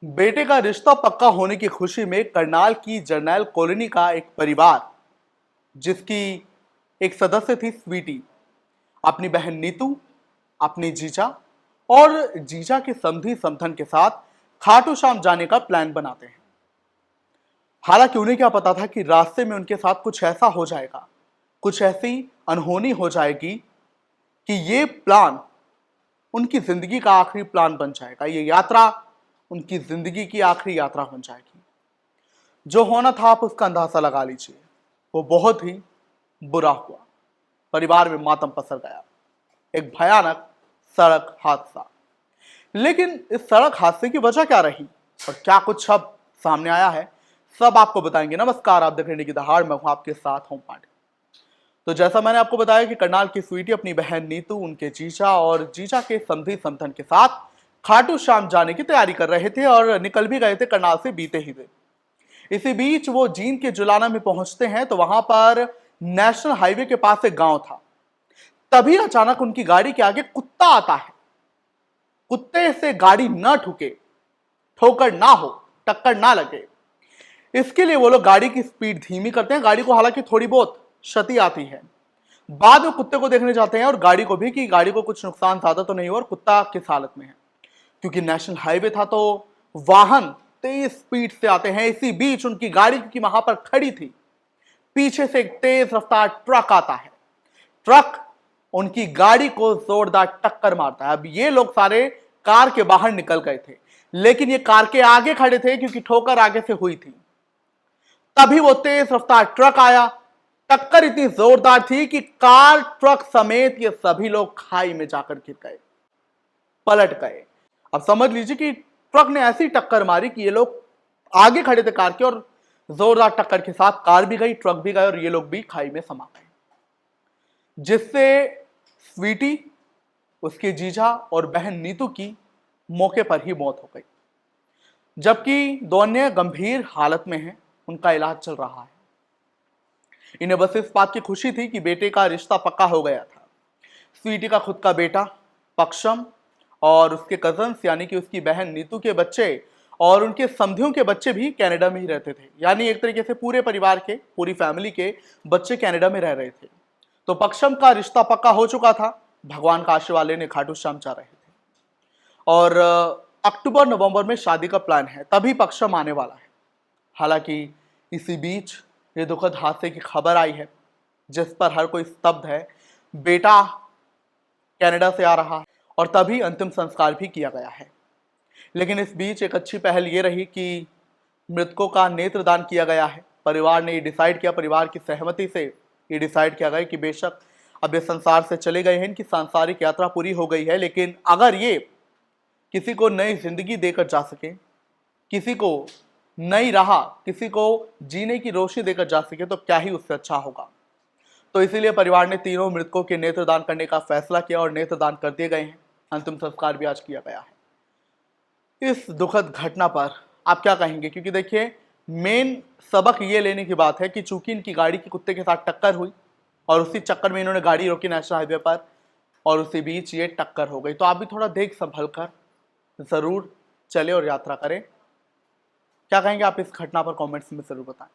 बेटे का रिश्ता पक्का होने की खुशी में करनाल की जरनैल कॉलोनी का एक परिवार, जिसकी एक सदस्य थी स्वीटी, अपनी बहन नीतू, अपनी जीजा और जीजा के समधी समधन के साथ खाटू श्याम जाने का प्लान बनाते हैं। हालांकि उन्हें क्या पता था कि रास्ते में उनके साथ कुछ ऐसा हो जाएगा, कुछ ऐसी अनहोनी हो जाएगी कि ये प्लान उनकी जिंदगी का आखिरी प्लान बन जाएगा। ये यात्रा उनकी जिंदगी की आखिरी यात्रा बन जाएगी। जो होना था आप उसका अंदाजा लगा लीजिए। वो बहुत ही बुरा हुआ। परिवार में मातम पसर गया। एक भयानक सड़क हादसा। लेकिन इस सड़क हादसे की वजह क्या रही और क्या कुछ अब सामने आया है, सब आपको बताएंगे। नमस्कार, आप देख रहे हैं की दहाड़, मैं हूं आपके साथ होम पांडे। तो जैसा मैंने आपको बताया कि करनाल की स्वीटी अपनी बहन नीतू, उनके जीजा और जीजा के समधी समधन के साथ खाटू श्याम जाने की तैयारी कर रहे थे और निकल भी गए थे करनाल से बीते ही दिन। इसी बीच वो जींद के जुलाना में पहुंचते हैं तो वहां पर नेशनल हाईवे के पास एक गांव था। तभी अचानक उनकी गाड़ी के आगे कुत्ता आता है। कुत्ते से गाड़ी न ठुके, ठोकर ना हो, टक्कर ना लगे, इसके लिए वो लोग गाड़ी की स्पीड धीमी करते हैं। गाड़ी को हालांकि थोड़ी बहुत क्षति आती है। बाद में कुत्ते को देखने जाते हैं और गाड़ी को भी, कि गाड़ी को कुछ नुकसान ज्यादा तो नहीं हुआ और कुत्ता किस हालत में है। क्योंकि नेशनल हाईवे था तो वाहन तेज स्पीड से आते हैं। इसी बीच उनकी गाड़ी, क्योंकि वहां पर खड़ी थी, पीछे से एक तेज रफ्तार ट्रक आता है। ट्रक उनकी गाड़ी को जोरदार टक्कर मारता है। अब ये लोग सारे कार के बाहर निकल गए थे, लेकिन ये कार के आगे खड़े थे क्योंकि ठोकर आगे से हुई थी। तभी वो तेज रफ्तार ट्रक आया। टक्कर इतनी जोरदार थी कि कार, ट्रक समेत ये सभी लोग खाई में जाकर गिर गए, पलट गए। अब समझ लीजिए कि ट्रक ने ऐसी टक्कर मारी कि ये लोग आगे खड़े थे कार के, और जोरदार टक्कर के साथ कार भी गई, ट्रक भी गए और ये लोग भी खाई में समा गए। जिससे स्वीटी, उसके जीजा और बहन नीतू की मौके पर ही मौत हो गई, जबकि दो अन्य गंभीर हालत में हैं। उनका इलाज चल रहा है। इन्हें बस इस बात की खुशी थी कि बेटे का रिश्ता पक्का हो गया था। स्वीटी का खुद का बेटा पक्षम और उसके कजन्स, यानी कि उसकी बहन नीतू के बच्चे और उनके समधियों के बच्चे भी कनाडा में ही रहते थे। यानी एक तरीके से पूरे परिवार के, पूरी फैमिली के बच्चे कनाडा में रह रहे थे। तो पक्षम का रिश्ता पक्का हो चुका था। भगवान का आशीर्वाद लेने खाटू श्याम जा रहे थे और अक्टूबर नवंबर में शादी का प्लान है, तभी पक्षम आने वाला है। हालांकि इसी बीच ये दुखद हादसे की खबर आई है, जिस पर हर कोई स्तब्ध है। बेटा कनाडा से आ रहा है और तभी अंतिम संस्कार भी किया गया है। लेकिन इस बीच एक अच्छी पहल ये रही कि मृतकों का नेत्रदान किया गया है। परिवार ने ये डिसाइड किया, परिवार की सहमति से ये डिसाइड किया गया कि बेशक अब ये संसार से चले गए हैं, इनकी सांसारिक यात्रा पूरी हो गई है, लेकिन अगर ये किसी को नई जिंदगी देकर जा सके, किसी को नई राह, किसी को जीने की रोशनी देकर जा सके, तो क्या ही उससे अच्छा होगा। तो इसीलिए परिवार ने तीनों मृतकों के नेत्रदान करने का फैसला किया और नेत्रदान कर दिए गए हैं। अंतिम संस्कार भी आज किया गया है। इस दुखद घटना पर आप क्या कहेंगे? क्योंकि देखिए, मेन सबक ये लेने की बात है कि चूंकि इनकी गाड़ी की कुत्ते के साथ टक्कर हुई और उसी चक्कर में इन्होंने गाड़ी रोकी नेशनल हाईवे पर और उसी बीच ये टक्कर हो गई। तो आप भी थोड़ा देख संभल कर जरूर चले और यात्रा करें। क्या कहेंगे आप इस घटना पर? कमेंट्स में जरूर बताएं।